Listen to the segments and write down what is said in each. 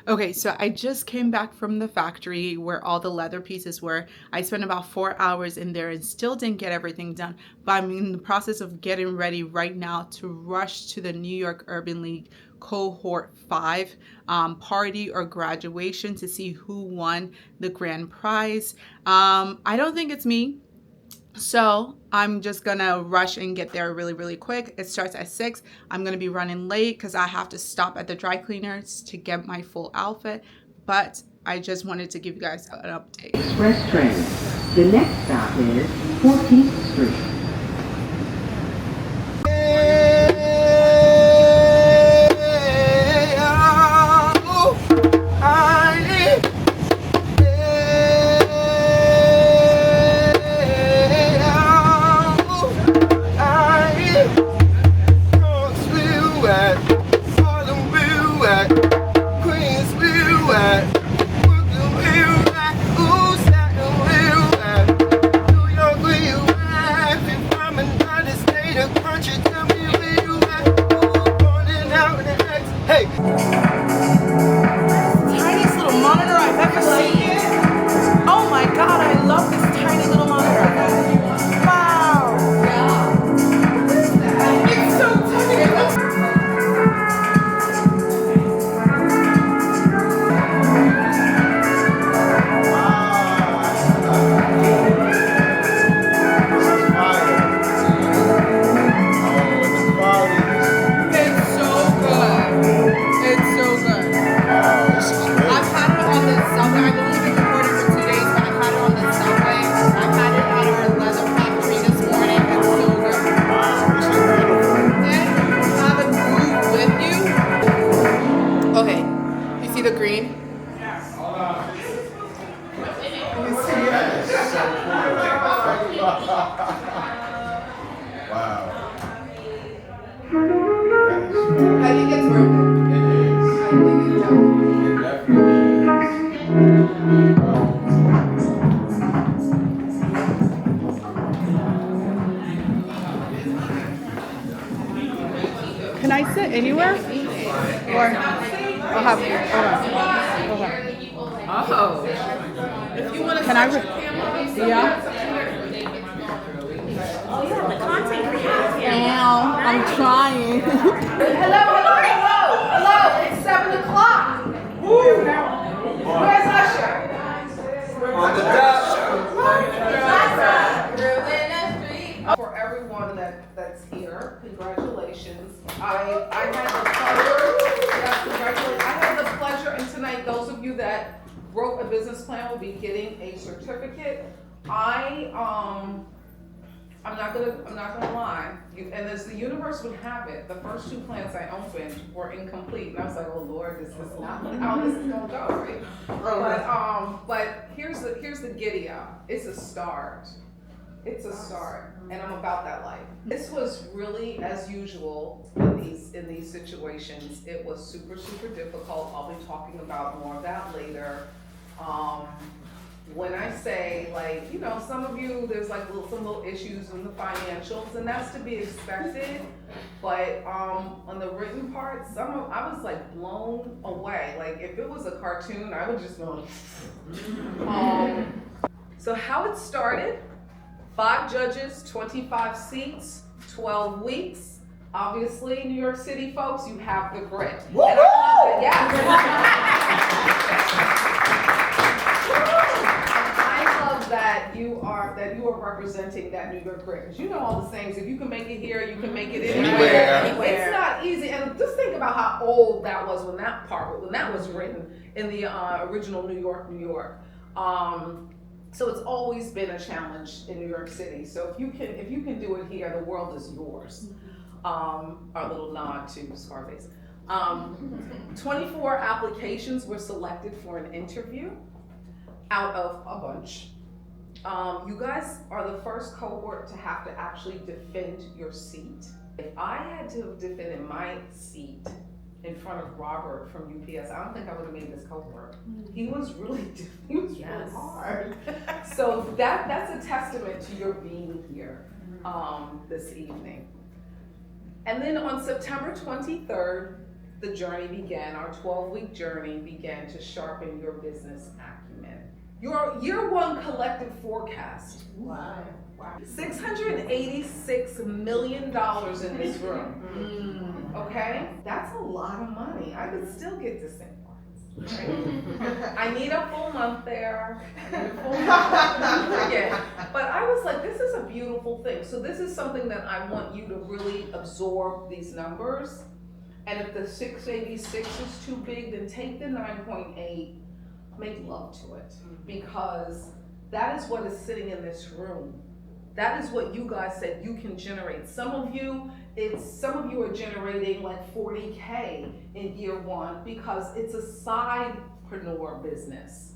Okay, so I just came back from the factory where all the leather pieces were. I spent about 4 hours in there and still didn't get everything done. But I'm in the process of getting ready right now to rush to the New York Urban League Cohort 5 party or graduation to see who won the grand prize. I don't think it's me. So I'm just gonna rush and get there really, really quick. It starts at 6. I'm gonna be running late because I have to stop at the dry cleaners to get my full outfit. But I just wanted to give you guys an update. Express train. The next stop is 14th Street. Can I sit anywhere? Or I'll have okay. Oh. If you want to Can I yeah? Oh yeah, the content creator. Ow, I'm trying. Hello, it's 7 o'clock. Where's Usher? On the dot. For everyone that's here, congratulations. I had the pleasure, and tonight, those of you that wrote a business plan will be getting a certificate. I'm not gonna lie, and as the universe would have it, the first 2 plants I opened were incomplete, and I was like, oh Lord, this is not how this is gonna go, right? But here's the giddy up. It's a start. It's a start, and I'm about that life. This was really, as usual, in these situations, it was super, super difficult. I'll be talking about more of that later. When I say, like, you know, some of you, there's like some little issues in the financials, and that's to be expected. But on the written part, I was like blown away. Like, if it was a cartoon, I would just go. So how it started: 5 judges, 25 seats, 12 weeks. Obviously, New York City folks, you have the grit. And I love that you are representing that New York grit, because you know all the sayings. If you can make it here, you can make it anywhere. It's not easy, and just think about how old that was when that was written in the original New York. So it's always been a challenge in New York City. So if you can do it here, the world is yours. Our little nod to Scarface. 24 applications were selected for an interview out of a bunch. You guys are the first cohort to have to actually defend your seat. If I had to have defended my seat in front of Robert from UPS, I don't think I would have made this cohort. He was really really hard. So that's a testament to your being here this evening. And then on September 23rd, the journey began, our 12-week journey began to sharpen your business acumen. Your year one collective forecast. Wow. $686 million in this room. Okay? That's a lot of money. I could still get to St. Martin's. Right? I need a full month there. I need a full month. Forget. But I was like, this is a beautiful thing. So this is something that I want you to really absorb these numbers. And if the 686 is too big, then take the 9.8, make love to it. Because that is what is sitting in this room. That is what you guys said you can generate. Some of you are generating like 40K in year one because it's a sidepreneur business,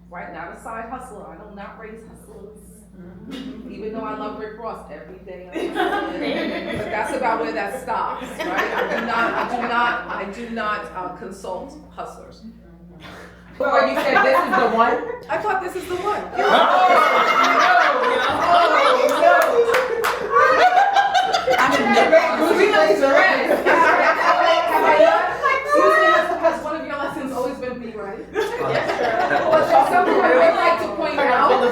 right? Not a side hustler. I do not raise hustlers. Even though I love Rick Ross every day, but that's about where that stops, right? I do not consult hustlers. Or you said this is the one? I thought this is the one. Has one of your lessons always been be ready? Yes, something I would like to point out. I would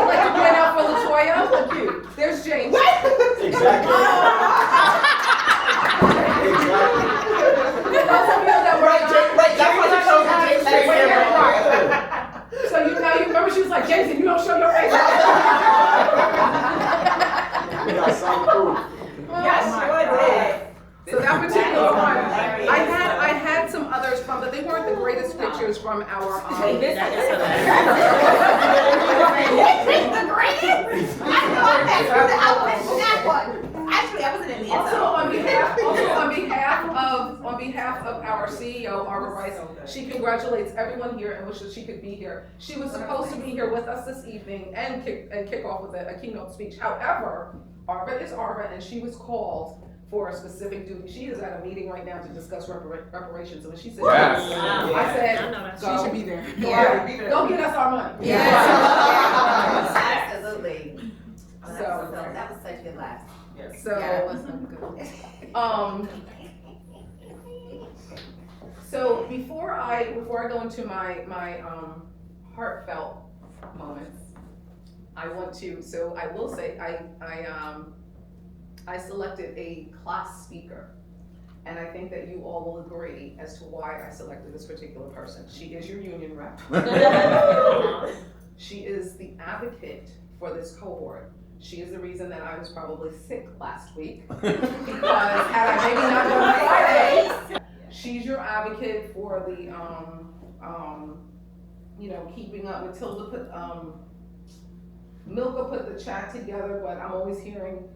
like to point out for Latoya. There's James. Exactly. So now you remember she was like, Jason, you don't show your face. So that particular one, I had some others from, but they weren't the greatest pictures from our. The greatest? That one. Actually, I wasn't in the Also on behalf of our CEO, Barbara Rice, she congratulates everyone here and wishes she could be here. She was supposed to be here with us this evening and kick off with a keynote speech. However, Arva is Arva, and she was called for a specific duty. She is at a meeting right now to discuss reparations. And when she said, Yes. I said, She should be there. Yeah. Go get us our money. Absolutely. So That was such a good laugh. So before I go into my heartfelt moments, I will say I selected a class speaker, and I think that you all will agree as to why I selected this particular person. She is your union rep. She is the advocate for this cohort. She is the reason that I was probably sick last week, because had I maybe not done Friday, she's your advocate for the keeping up. Matilda Milka put the chat together, but I'm always hearing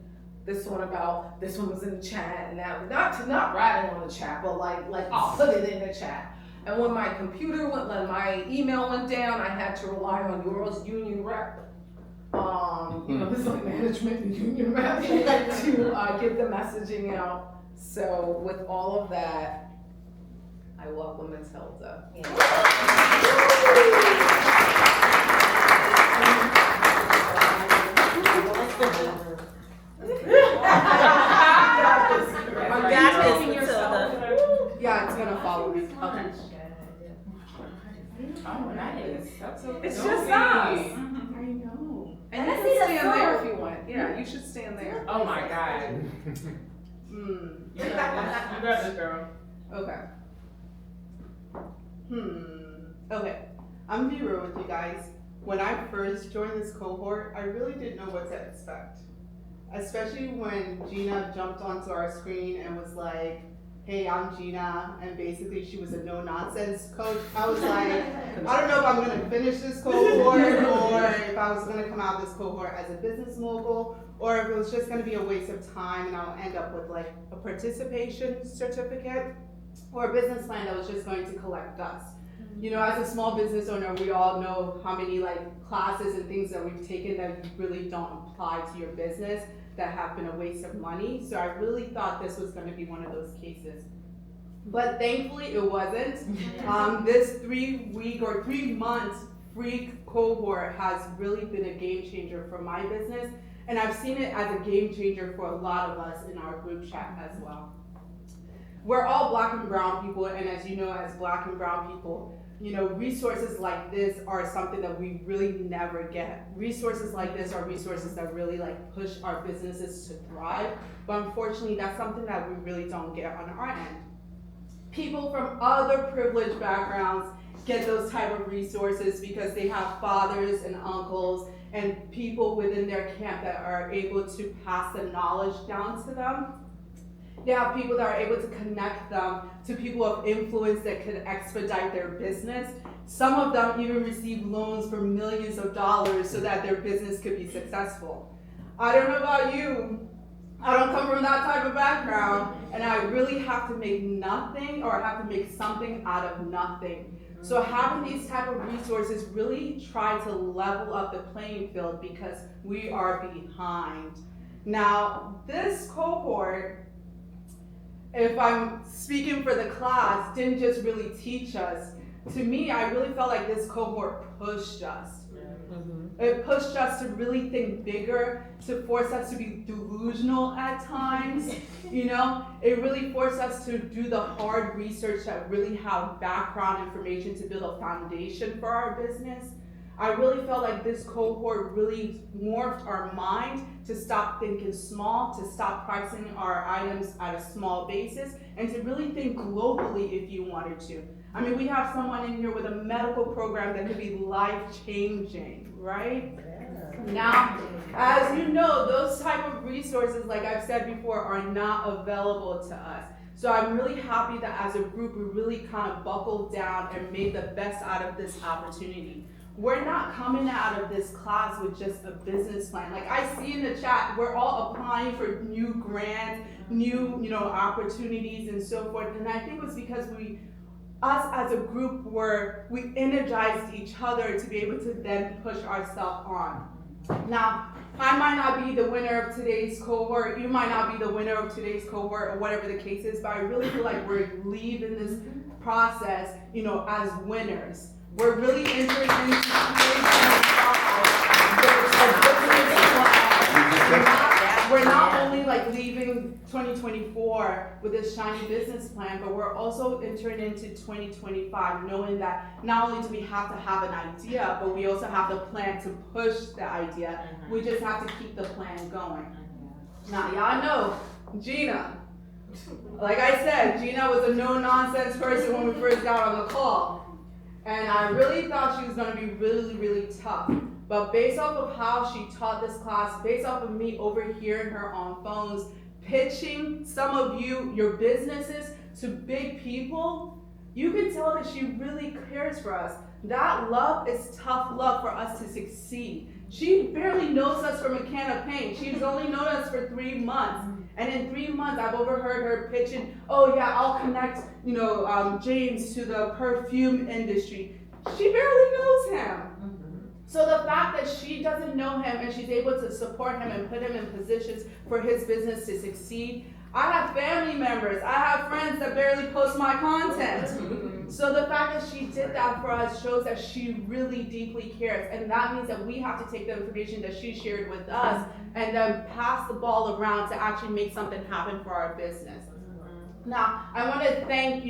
this one was in the chat, and that not writing on the chat, but like I'll put it in the chat. And when my my email went down, I had to rely on yours union rep. This is like management and union rep to get the messaging out. So with all of that, I welcome Matilda. Yeah, it's gonna follow me. Okay. Oh, nice. That's so It's cozy. just us. I know. And you can stand there if you want. Yeah, you should stand there. Oh my God. You got this, girl. Okay. Okay. I'm gonna be real with you guys. When I first joined this cohort, I really didn't know what to expect. Especially when Gina jumped onto our screen and was like, hey, I'm Gina, and basically she was a no-nonsense coach. I was like, I don't know if I'm gonna finish this cohort, or if I was gonna come out of this cohort as a business mogul, or if it was just gonna be a waste of time and I'll end up with like a participation certificate or a business plan that was just going to collect dust. You know, as a small business owner, we all know how many like classes and things that we've taken that you really don't apply to your business, that have been a waste of money. So I really thought this was going to be one of those cases. But thankfully it wasn't. This 3 months free cohort has really been a game changer for my business. And I've seen it as a game changer for a lot of us in our group chat as well. we're all black and brown people, and as you know, as black and brown people, you know, resources like this are something that we really never get. Resources like this are resources that really like push our businesses to thrive, but unfortunately that's something that we really don't get on our end. People from other privileged backgrounds get those type of resources because they have fathers and uncles and people within their camp that are able to pass the knowledge down to them. They have people that are able to connect them to people of influence that could expedite their business. Some of them even receive loans for millions of dollars so that their business could be successful. I don't know about you, I don't come from that type of background, and I really have to make nothing or have to make something out of nothing. So having these type of resources really try to level up the playing field because we are behind. Now, this cohort, if I'm speaking for the class, didn't just really teach us. To me, I really felt like this cohort pushed us. It pushed us to really think bigger, to force us to be delusional at times, you know? It really forced us to do the hard research that really have background information to build a foundation for our business. I really felt like this cohort really morphed our mind to stop thinking small, to stop pricing our items at a small basis, and to really think globally if you wanted to. I mean, we have someone in here with a medical program that could be life-changing, right? Now, as you know, those type of resources, like I've said before, are not available to us. So I'm really happy that as a group, we really kind of buckled down and made the best out of this opportunity. We're not coming out of this class with just a business plan. Like I see in the chat, we're all applying for new grants, new, opportunities and so forth. And I think it was because us as a group we energized each other to be able to then push ourselves on. Now, I might not be the winner of today's cohort, you might not be the winner of today's cohort or whatever the case is, but I really feel like we're leaving this process, as winners. We're really entering into we're not only like leaving 2024 with this shiny business plan, but we're also entering into 2025 knowing that not only do we have to have an idea, but we also have the plan to push the idea. We just have to keep the plan going. Now, y'all know Gina. Like I said, Gina was a no-nonsense person when we first got on the call. And I really thought she was going to be really, really tough. But based off of how she taught this class, based off of me overhearing her on phones, pitching some of your businesses to big people, you can tell that she really cares for us. That love is tough love for us to succeed. She barely knows us from a can of paint. She's only known us for 3 months. And in 3 months, I've overheard her pitching, oh yeah, I'll connect, James to the perfume industry. She barely knows him. So the fact that she doesn't know him and she's able to support him and put him in positions for his business to succeed. I have family members, I have friends that barely post my content. So the fact that she did that for us shows that she really deeply cares. And that means that we have to take the information that she shared with us and then pass the ball around to actually make something happen for our business. Now, I want to thank,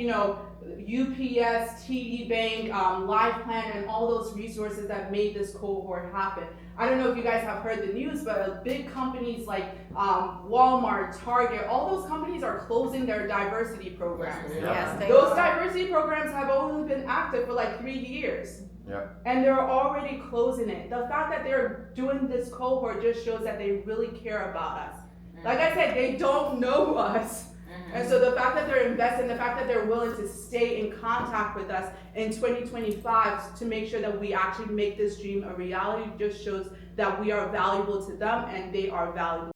UPS, TD Bank, Life Plan, and all those resources that made this cohort happen. I don't know if you guys have heard the news, but big companies like Walmart, Target, all those companies are closing their diversity programs. Yes, they Those are. diversity programs have only been active for like 3 years. Yeah. And they're already closing it. The fact that they're doing this cohort just shows that they really care about us. Like I said, they don't know us. And so the fact that they're investing, the fact that they're willing to stay in contact with us in 2025 to make sure that we actually make this dream a reality just shows that we are valuable to them and they are valuable